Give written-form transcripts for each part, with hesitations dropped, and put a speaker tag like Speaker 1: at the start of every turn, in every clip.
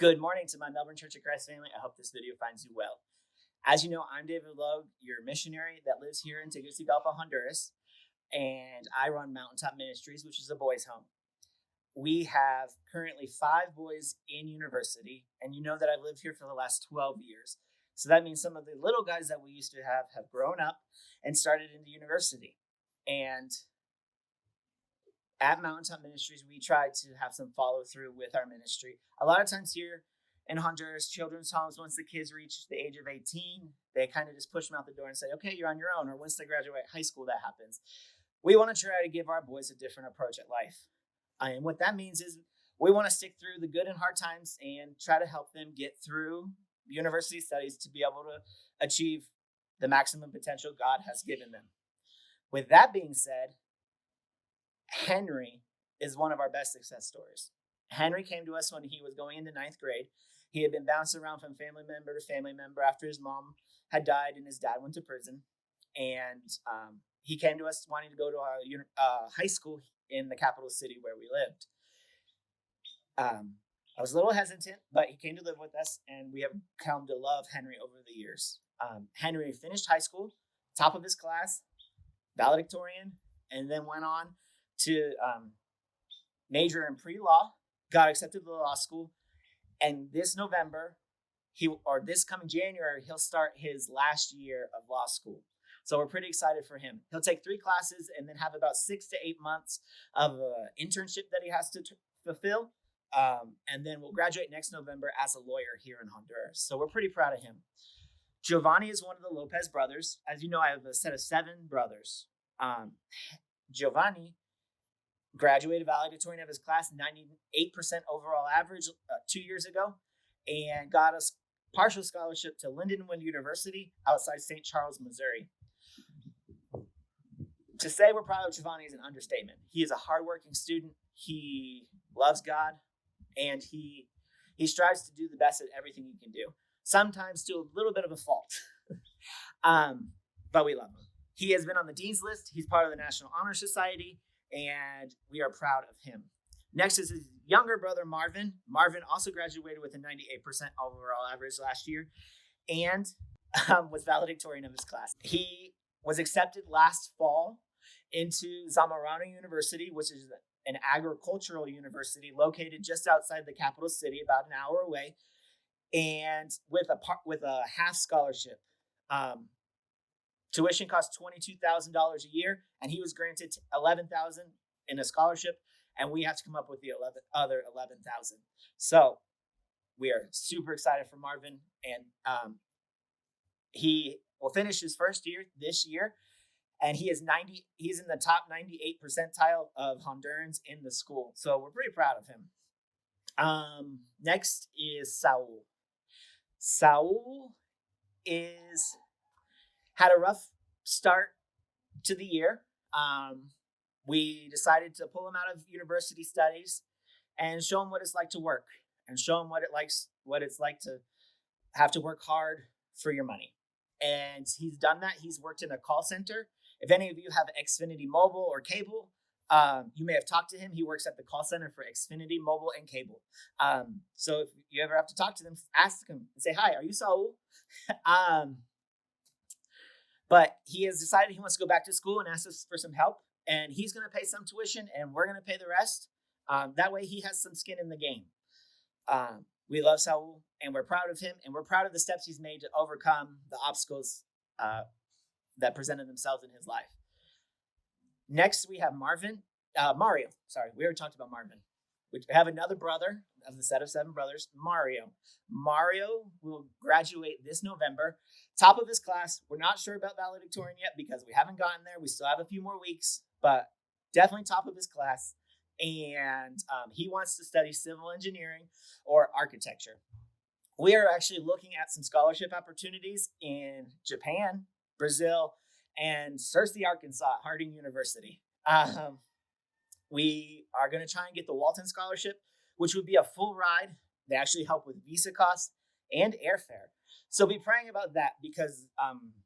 Speaker 1: Good morning to my Melbourne Church of Christ family. I hope this video finds you well. As you know, I'm David Logue, your missionary that lives here in Tegucigalpa, Honduras, and I run Mountaintop Ministries, which is a boys' home. We have currently 5 boys in university, and you know that I've lived here for the last 12 years. So that means some of the little guys that we used to have grown up and started into university. And at Mountaintop Ministries, we try to have some follow through with our ministry. A lot of times here in Honduras, children's homes, once the kids reach the age of 18, they kind of just push them out the door and say, okay, you're on your own. Or once they graduate high school, that happens. We want to try to give our boys a different approach at life. And what that means is we want to stick through the good and hard times and try to help them get through university studies to be able to achieve the maximum potential God has given them. With that being said, Henry is one of our best success stories. Henry came to us when he was going into 9th grade. He had been bouncing around from family member to family member after his mom had died and his dad went to prison. And he came to us wanting to go to our high school in the capital city where we lived. I was a little hesitant, but he came to live with us, and we have come to love Henry over the years. Henry finished high school, top of his class, valedictorian, and then went on to major in pre-law, got accepted to the law school, and this November, this coming January, he'll start his last year of law school. So we're pretty excited for him. He'll take 3 classes and then have about 6 to 8 months of internship that he has to fulfill, and then we'll graduate next November as a lawyer here in Honduras. So we're pretty proud of him. Giovanni is one of the Lopez brothers. As you know, I have a set of 7 brothers. Giovanni graduated valedictorian of his class, 98% overall average 2 years ago, and got a partial scholarship to Lindenwood University outside St. Charles, Missouri. To say we're proud of Giovanni is an understatement. He is a hardworking student. He loves God, and he strives to do the best at everything he can do. Sometimes to a little bit of a fault, but we love him. He has been on the Dean's List. He's part of the National Honor Society, and we are proud of him. Next is his younger brother, Marvin. Marvin also graduated with a 98% overall average last year and was valedictorian of his class. He was accepted last fall into Zamorano University, which is an agricultural university located just outside the capital city, about an hour away, and with a half scholarship. Tuition costs $22,000 a year, and he was granted $11,000 in a scholarship, and we have to come up with the other $11,000. So we are super excited for Marvin, and he will finish his first year this year, and he's in the top 98 percentile of Hondurans in the school. So we're pretty proud of him. Next is Saul. Saul had a rough start to the year. We decided to pull him out of university studies and show him what it's like to work, and show him what it's like to have to work hard for your money. And he's done that. He's worked in a call center. If any of you have Xfinity Mobile or cable, you may have talked to him. He works at the call center for Xfinity Mobile and cable. So if you ever have to talk to them, ask him and say, hi, are you Saul? But he has decided he wants to go back to school and asked us for some help. And he's going to pay some tuition, and we're going to pay the rest. That way he has some skin in the game. We love Saul, and we're proud of him, and we're proud of the steps he's made to overcome the obstacles that presented themselves in his life. Next, we have Mario. Sorry, we already talked about Marvin. We have another brother of the set of 7 brothers, Mario. Mario will graduate this November, top of his class. We're not sure about valedictorian yet because we haven't gotten there. We still have a few more weeks, but definitely top of his class. And he wants to study civil engineering or architecture. We are actually looking at some scholarship opportunities in Japan, Brazil, and Searcy, Arkansas, at Harding University. We are going to try and get the Walton Scholarship, which would be a full ride. They actually help with visa costs and airfare. So be praying about that because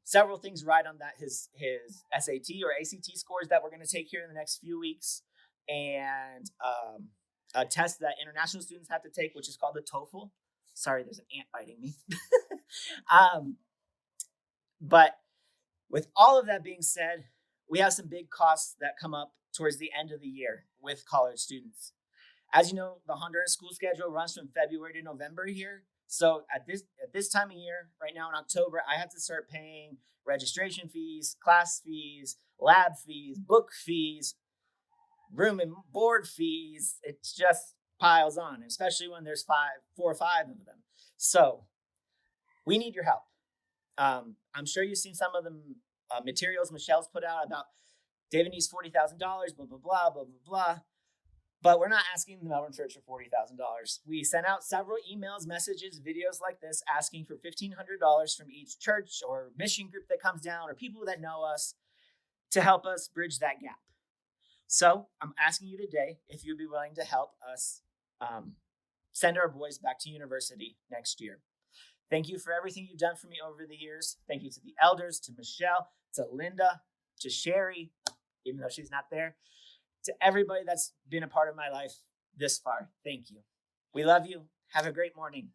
Speaker 1: several things ride on that. His SAT or ACT scores that we're going to take here in the next few weeks, and a test that international students have to take, which is called the TOEFL. Sorry, there's an ant biting me. But with all of that being said, we have some big costs that come up towards the end of the year with college students. As you know, the Honduran school schedule runs from February to November here. So at this time of year, right now in October, I have to start paying registration fees, class fees, lab fees, book fees, room and board fees. It just piles on, especially when there's 4 or 5 of them. So we need your help. I'm sure you've seen some of the materials Michelle's put out about David needs $40,000, blah, blah, blah, blah, blah, blah. But we're not asking the Melbourne Church for $40,000. We sent out several emails, messages, videos like this asking for $1,500 from each church or mission group that comes down or people that know us to help us bridge that gap. So I'm asking you today if you'd be willing to help us send our boys back to university next year. Thank you for everything you've done for me over the years. Thank you to the elders, to Michelle, to Linda, to Sherry, even though she's not there, to everybody that's been a part of my life this far. Thank you. We love you. Have a great morning.